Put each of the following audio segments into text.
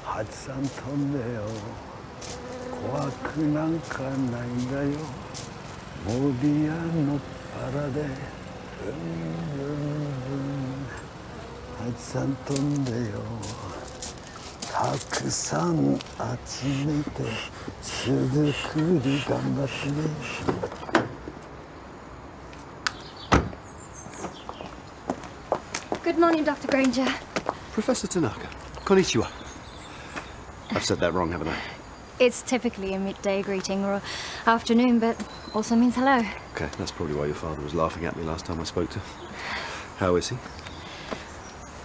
発さん飛んでよ怖くなんかないんだよ森やのっぱらで発さん飛んでよたくさん集めて巣作り頑張ってね Good morning, Dr. Granger. Professor Tanaka. Konnichiwa. I've said that wrong, haven't I? It's typically a midday greeting or afternoon, but also means hello. Okay, that's probably why your father was laughing at me last time I spoke to him. How is he?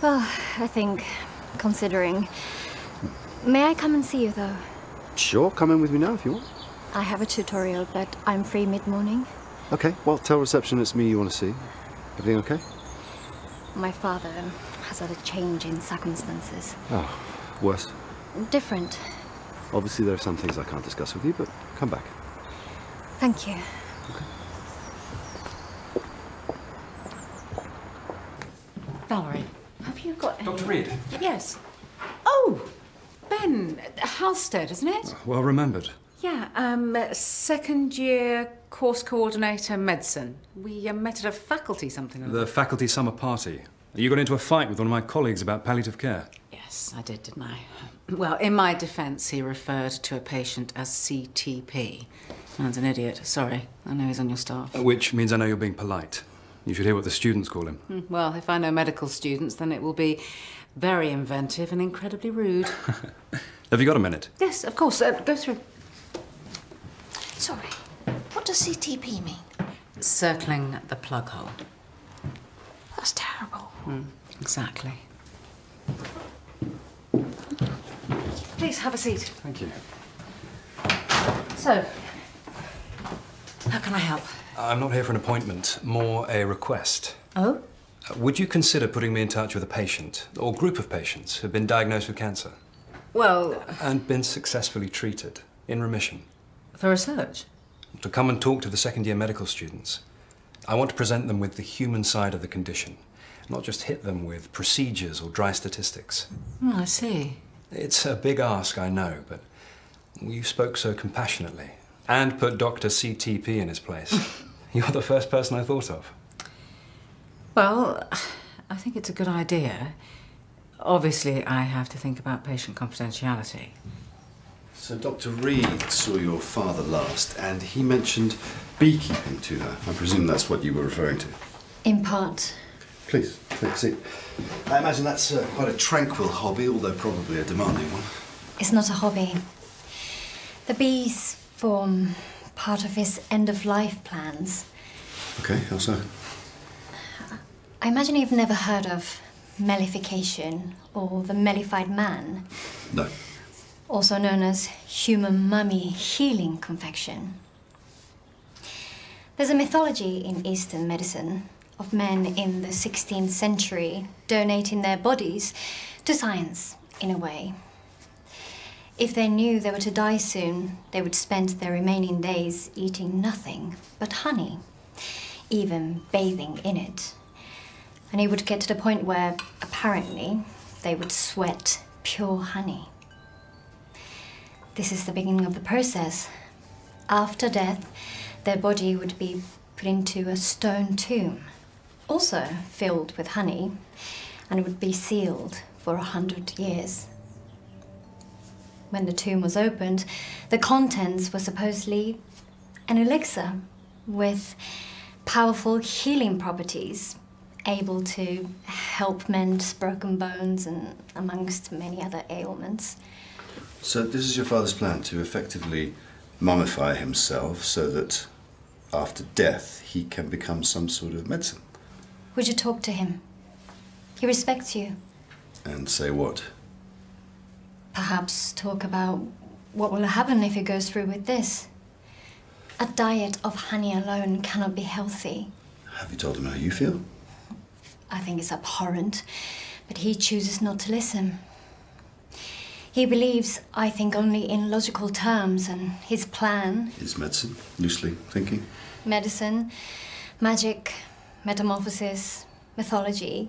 Well, I think, considering. May I come and see you, though? Sure, come in with me now if you want. I have a tutorial, but I'm free mid-morning. Okay, well, tell reception it's me you want to see. Everything okay? My father has had a change in circumstances. Oh, worse? Different. Obviously there are some things I can't discuss with you, but come back. Thank you. Okay. Valerie, have you got any... Dr. Reed? Yes. Oh, Ben, Halstead, isn't it? Well remembered. Yeah, second year course coordinator medicine. We met at a faculty something. The faculty summer party. You got into a fight with one of my colleagues about palliative care. Yes, I did, didn't I? Well, in my defence, he referred to a patient as CTP. Man's an idiot. Sorry, I know he's on your staff. Which means I know you're being polite. You should hear what the students call him. Well, if I know medical students, then it will be very inventive and incredibly rude. Have you got a minute? Yes, of course. Go through. Sorry, what does CTP mean? Circling the plug hole. That's terrible. Exactly. Please, have a seat. Thank you. So, how can I help? I'm not here for an appointment, more a request. Oh? Would you consider putting me in touch with a patient, or group of patients, who've been diagnosed with cancer? Well... And been successfully treated, in remission? For research? To come and talk to the second-year medical students. I want to present them with the human side of the condition, not just hit them with procedures or dry statistics. Oh, I see. It's a big ask, I know, but you spoke so compassionately and put Dr. CTP in his place. You're the first person I thought of. Well, I think it's a good idea. Obviously, I have to think about patient confidentiality. So Dr. Reed saw your father last, and he mentioned beekeeping to her. I presume that's what you were referring to. In part. Please, take a seat. I imagine that's quite a tranquil hobby, although probably a demanding one. It's not a hobby. The bees form part of his end-of-life plans. Okay, how so? I imagine you've never heard of mellification or the mellified man. No. Also known as human mummy healing confection. There's a mythology in Eastern medicine of men in the 16th century donating their bodies to science, in a way. If they knew they were to die soon, they would spend their remaining days eating nothing but honey, even bathing in it. And it would get to the point where, apparently, they would sweat pure honey. This is the beginning of the process. After death, their body would be put into a stone tomb, also filled with honey, and it would be sealed for 100 years. When the tomb was opened, the contents were supposedly an elixir with powerful healing properties, able to help mend broken bones and amongst many other ailments. So this is your father's plan, to effectively mummify himself so that after death he can become some sort of medicine? Would you talk to him? He respects you. And say what? Perhaps talk about what will happen if he goes through with this. A diet of honey alone cannot be healthy. Have you told him how you feel? I think it's abhorrent, but he chooses not to listen. He believes, I think, only in logical terms, and his plan... Is medicine, loosely thinking? Medicine, magic, metamorphosis, mythology.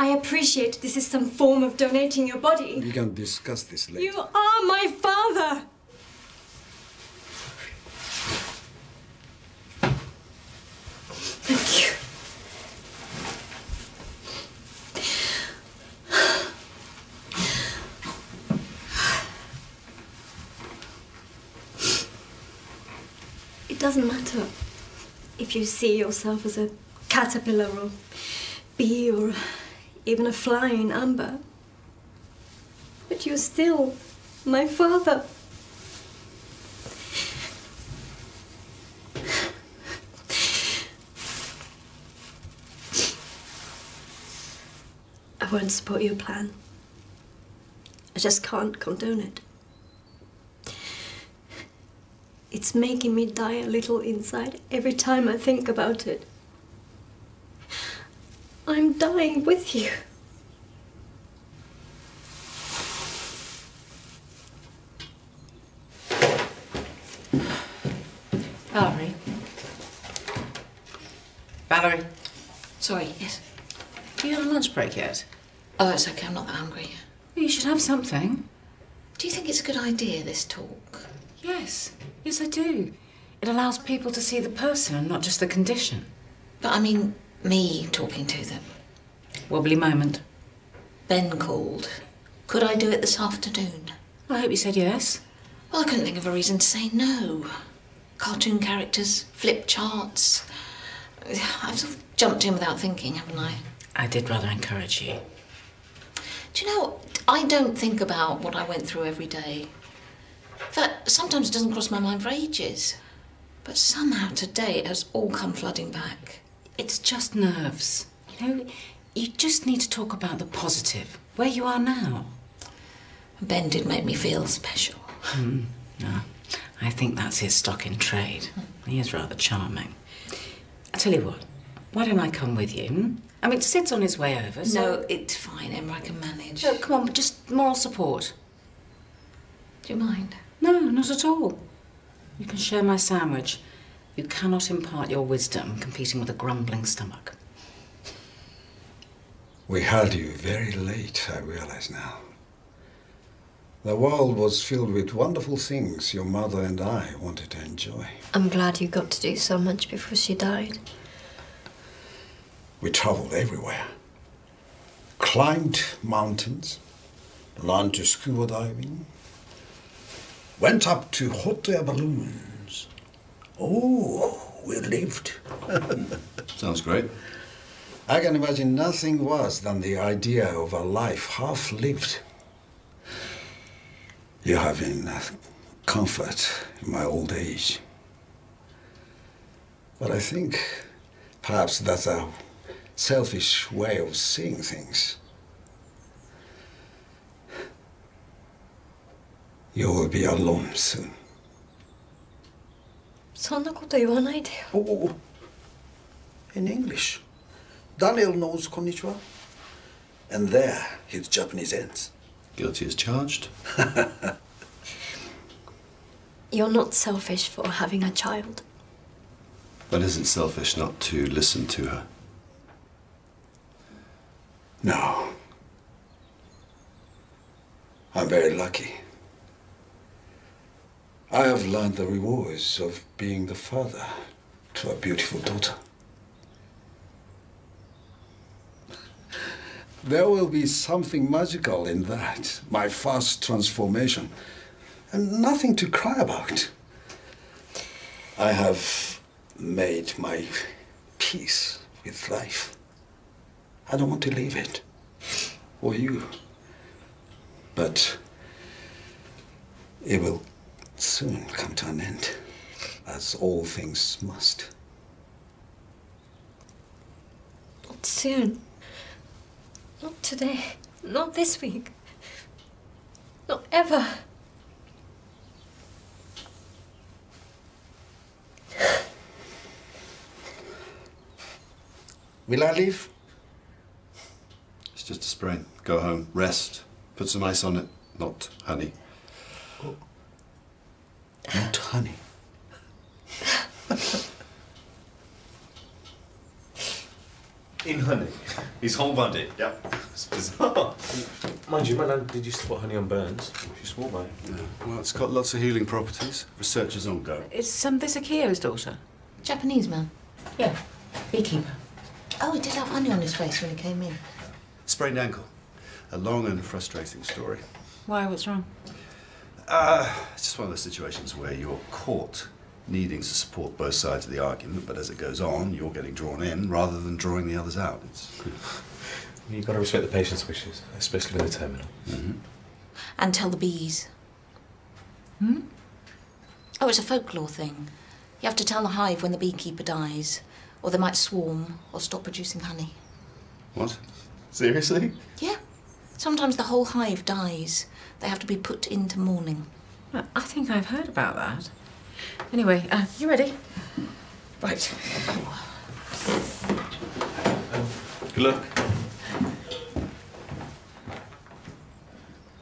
I appreciate this is some form of donating your body. We can discuss this later. You are my father! Thank you. It doesn't matter if you see yourself as a caterpillar or bee or even a fly in amber. But you're still my father. I won't support your plan. I just can't condone it. It's making me die a little inside every time I think about it. I'm dying with you. Valerie. Valerie. Sorry, yes. Do you have a lunch break yet? Oh, it's okay, I'm not that hungry. Well, you should have something. Do you think it's a good idea, this talk? Yes. Yes, I do. It allows people to see the person and not just the condition. But I mean, me talking to them. Wobbly moment. Ben called. Could I do it this afternoon? I hope you said yes. Well, I couldn't think of a reason to say no. Cartoon characters, flip charts. I've sort of jumped in without thinking, haven't I? I did rather encourage you. Do you know, I don't think about what I went through every day. In fact, sometimes it doesn't cross my mind for ages. But somehow today it has all come flooding back. It's just nerves. You know, you just need to talk about the positive, where you are now. Ben did make me feel special. No, I think that's his stock in trade. He is rather charming. I tell you what, why don't I come with you? I mean, Sid's on his way over, so... No, it's fine, Emma, I can manage. No, come on, but just moral support. Do you mind? No, not at all. You can share my sandwich. You cannot impart your wisdom competing with a grumbling stomach. We had you very late, I realize now. The world was filled with wonderful things your mother and I wanted to enjoy. I'm glad you got to do so much before she died. We traveled everywhere. Climbed mountains, learned to scuba diving, went up to hot air balloons. Oh, we lived. Sounds great. I can imagine nothing worse than the idea of a life half lived. You have been comfort in my old age. But I think perhaps that's a selfish way of seeing things. You will be alone soon. そんなこと言わないでよ。 Oh, in English. Daniel knows konnichiwa. And there, his Japanese ends. Guilty as charged. You're not selfish for having a child. But is it selfish not to listen to her? No. I'm very lucky. I have learned the rewards of being the father to a beautiful daughter. There will be something magical in that, my first transformation, and nothing to cry about. I have made my peace with life. I don't want to leave it, or you, but it will soon come to an end, as all things must. Not soon. Not today. Not this week. Not ever. Will I leave? It's just a sprain. Go home, rest, put some ice on it, not honey. Oh. Not honey. In honey? His whole body? Yep. It's bizarre. Mind you, my nan did used to put honey on burns. She swore by it. Yeah. Well, it's got lots of healing properties. Research is ongoing. Is this Akio's daughter? Japanese man. Yeah, beekeeper. Oh, he did have honey on his face when he came in. Sprained ankle. A long and frustrating story. Why, what's wrong? It's just one of those situations where you're caught needing to support both sides of the argument, but as it goes on, you're getting drawn in rather than drawing the others out. You've got to respect the patient's wishes, especially when they're terminal. Mm-hmm. And tell the bees. Hmm? Oh, it's a folklore thing. You have to tell the hive when the beekeeper dies, or they might swarm or stop producing honey. What? Seriously? Yeah. Sometimes the whole hive dies. They have to be put into mourning. I think I've heard about that. Anyway, you ready? Right. Good luck.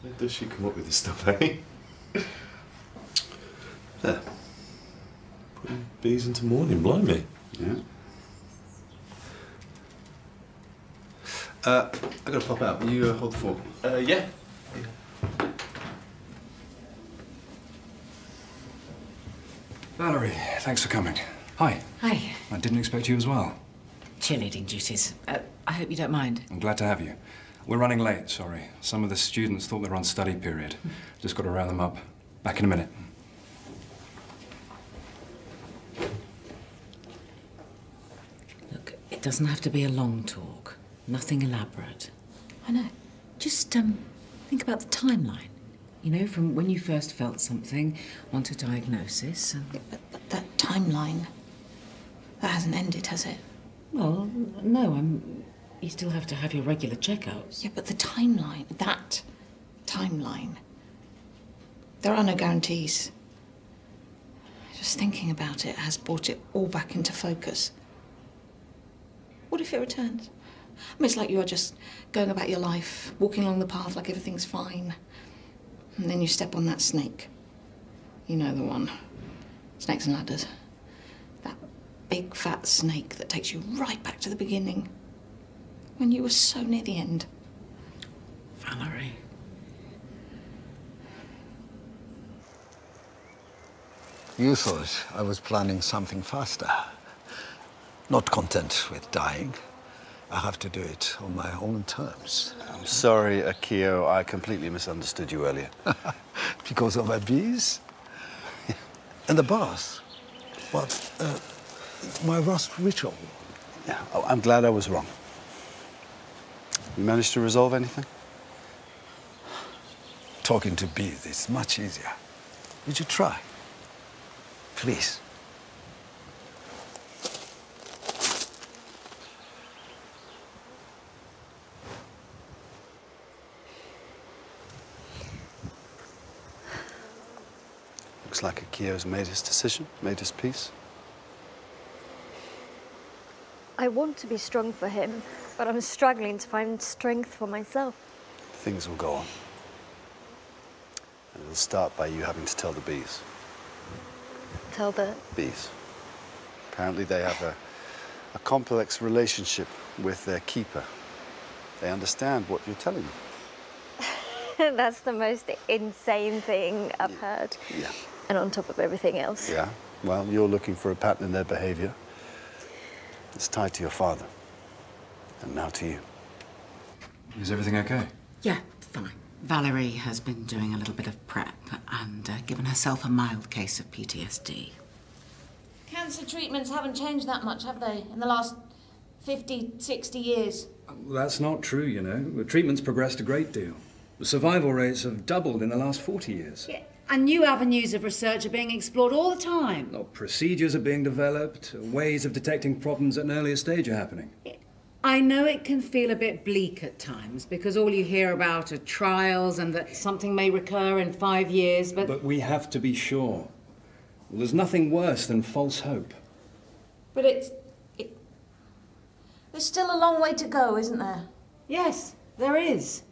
Where does she come up with this stuff, eh? There. Putting bees into mourning, blimey. Yeah. I've got to pop out. Will you hold the fork? Yeah. Valerie, thanks for coming. Hi. Hi. I didn't expect you as well. Cheerleading duties. I hope you don't mind. I'm glad to have you. We're running late, sorry. Some of the students thought they were on study period. Just got to round them up. Back in a minute. Look, it doesn't have to be a long talk. Nothing elaborate. I know. Just, think about the timeline. You know, from when you first felt something, on to diagnosis, and... Yeah, but that timeline, that hasn't ended, has it? Well, no, you still have to have your regular checkups. Yeah, but the timeline, that timeline, there are no guarantees. Just thinking about it has brought it all back into focus. What if it returns? I mean, it's like you are just going about your life, walking along the path like everything's fine. And then you step on that snake. You know the one. Snakes and ladders. That big fat snake that takes you right back to the beginning. When you were so near the end. Valerie. You thought I was planning something faster. Not content with dying. I have to do it on my own terms. I'm sorry, Akio. I completely misunderstood you earlier. Because of my bees? And the bath? What? My rust ritual? Yeah, I'm glad I was wrong. You managed to resolve anything? Talking to bees is much easier. Would you try? Please. Looks like Akio's made his decision, made his peace. I want to be strong for him, but I'm struggling to find strength for myself. Things will go on. And it'll start by you having to tell the bees. Tell the... Bees. Apparently they have a complex relationship with their keeper. They understand what you're telling them. That's the most insane thing I've heard. Yeah. And on top of everything else. Yeah. Well, you're looking for a pattern in their behavior. It's tied to your father. And now to you. Is everything okay? Yeah, fine. Valerie has been doing a little bit of prep and given herself a mild case of PTSD. Cancer treatments haven't changed that much, have they, in the last 50, 60 years? That's not true, you know. The treatment's progressed a great deal. The survival rates have doubled in the last 40 years. Yeah, and new avenues of research are being explored all the time. Procedures are being developed, ways of detecting problems at an earlier stage are happening. I know it can feel a bit bleak at times because all you hear about are trials and that something may recur in 5 years, but... But we have to be sure. Well, there's nothing worse than false hope. But there's still a long way to go, isn't there? Yes, there is.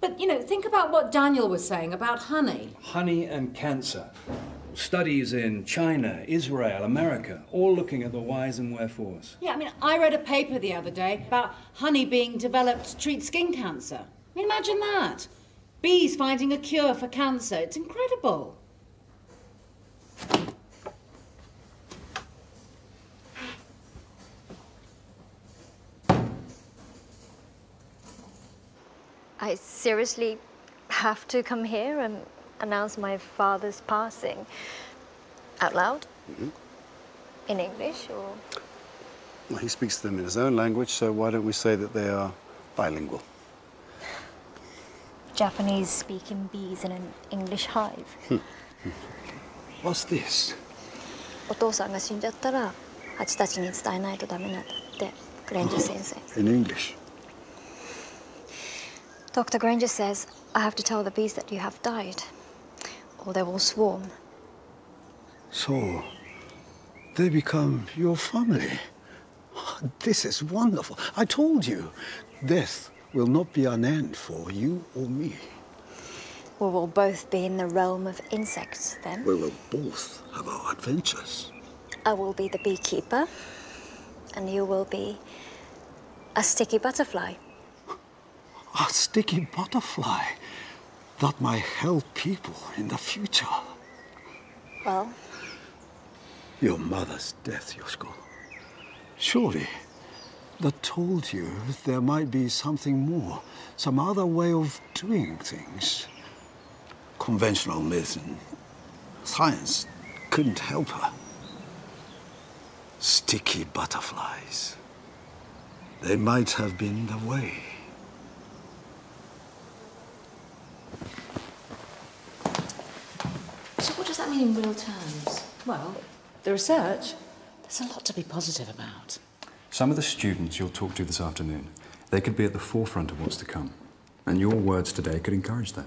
But, you know, think about what Daniel was saying about honey. Honey and cancer. Studies in China, Israel, America, all looking at the whys and wherefores. Yeah, I mean, I read a paper the other day about honey being developed to treat skin cancer. I mean, imagine that. Bees finding a cure for cancer. It's incredible. I seriously have to come here and announce my father's passing out loud? Mm-hmm. In English, or? Well, he speaks to them in his own language, so why don't we say that they are bilingual? Japanese-speaking bees in an English hive. What's this? お父さんが死んじゃったら、蜂たちに伝えないとダメなんだって、グレンジャー先生。In English. Dr. Granger says I have to tell the bees that you have died, or they will swarm. So, they become your family. This is wonderful. I told you, death will not be an end for you or me. We will both be in the realm of insects then. We will both have our adventures. I will be the beekeeper, and you will be a sticky butterfly. A sticky butterfly that might help people in the future. Well, Your mother's death, Yoshiko. Surely that told you there might be something more, some other way of doing things. Conventional medicine, science couldn't help her. Sticky butterflies. They might have been the way. So what does that mean in real terms? Well, the research, there's a lot to be positive about. Some of the students you'll talk to this afternoon, they could be at the forefront of what's to come. And your words today could encourage that.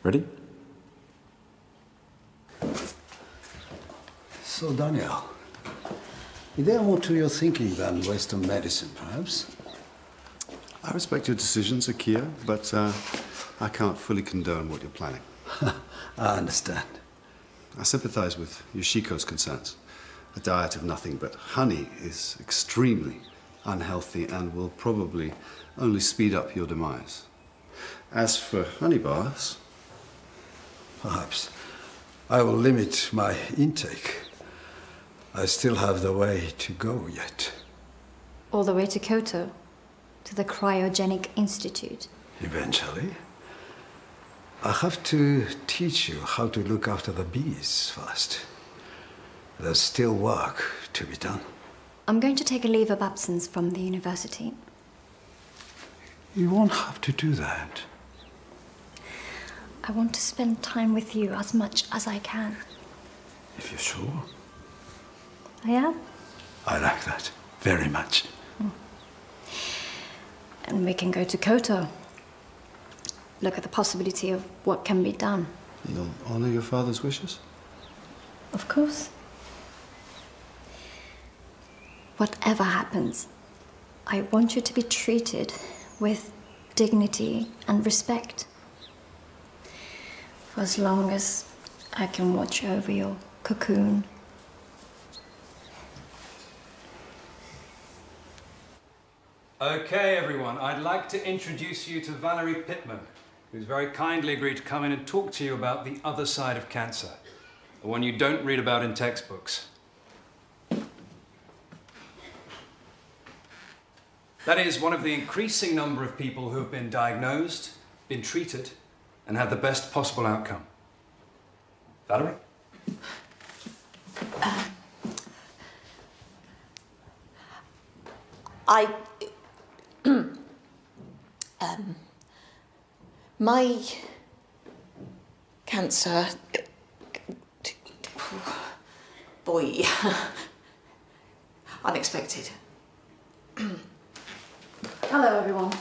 Ready? So, Daniel, is there more to your thinking than Western medicine, perhaps? I respect your decisions, Akia, but I can't fully condone what you're planning. I understand. I sympathize with Yoshiko's concerns. A diet of nothing but honey is extremely unhealthy and will probably only speed up your demise. As for honey bars, Perhaps I will limit my intake. I still have the way to go yet. all the way to Kyoto, to the Cryogenic Institute. Eventually. I have to teach you how to look after the bees first. There's still work to be done. I'm going to take a leave of absence from the university. You won't have to do that. I want to spend time with you as much as I can. If you're sure. I am? I like that very much. And we can go to Kyoto. Look at the possibility of what can be done. you'll honor your father's wishes? Of course. Whatever happens, I want you to be treated with dignity and respect. For as long as I can watch over your cocoon. Okay, everyone, I'd like to introduce you to Valerie Pittman, who's very kindly agreed to come in and talk to you about the other side of cancer, the one you don't read about in textbooks. That is, one of the increasing number of people who have been diagnosed, been treated, and had the best possible outcome. Valerie? My cancer, boy, unexpected. Hello, everyone.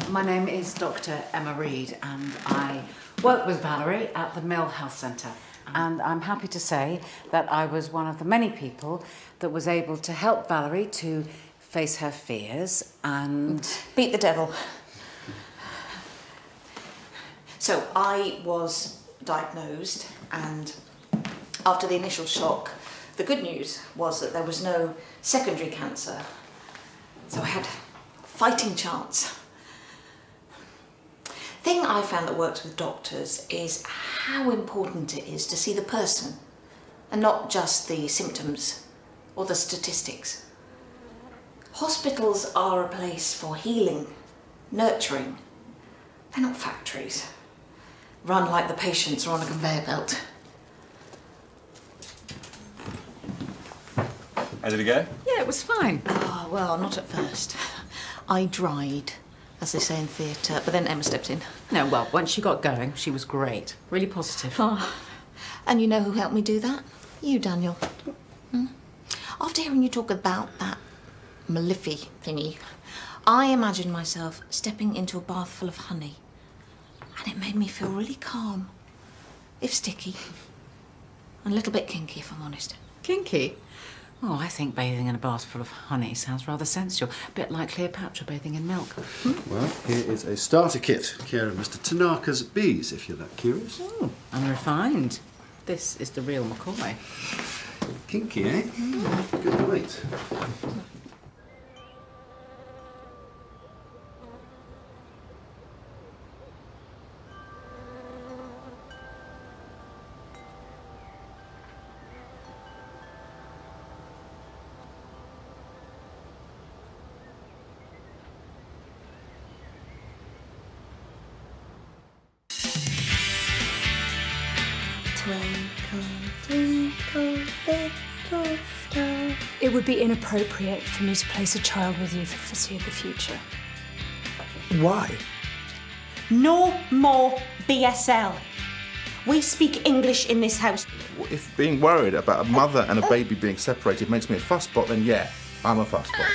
My name is Dr. Emma Reed, and I work with Valerie at the Mill Health Centre. And I'm happy to say that I was one of the many people that was able to help Valerie to face her fears and Beat the devil. So I was diagnosed, and after the initial shock, the good news was that there was no secondary cancer. So I had a fighting chance. Thing I found that works with doctors is how important it is to see the person and not just the symptoms or the statistics. Hospitals are a place for healing, nurturing. They're not factories, run like the patients are on a conveyor belt. How did it go? Yeah, it was fine. Oh, well, not at first. I dried, as they say in theatre, but then Emma stepped in. No, well, once she got going, she was great. Really positive. Oh, and you know who helped me do that? You, Daniel. After hearing you talk about that Malefi thingy, I imagined myself stepping into a bath full of honey. And it made me feel really calm, if sticky, and a little bit kinky, if I'm honest. Kinky? Oh, I think bathing in a bath full of honey sounds rather sensual. A bit like Cleopatra bathing in milk. Well, here is a starter kit, care of Mr. Tanaka's bees, if you're that curious. Oh, unrefined. This is the real McCoy. Kinky, eh? Good night. It would be inappropriate for me to place a child with you for the foreseeable future. Why? No more BSL. We speak English in this house. If being worried about a mother and a baby being separated makes me a fusspot, then yeah, I'm a fusspot.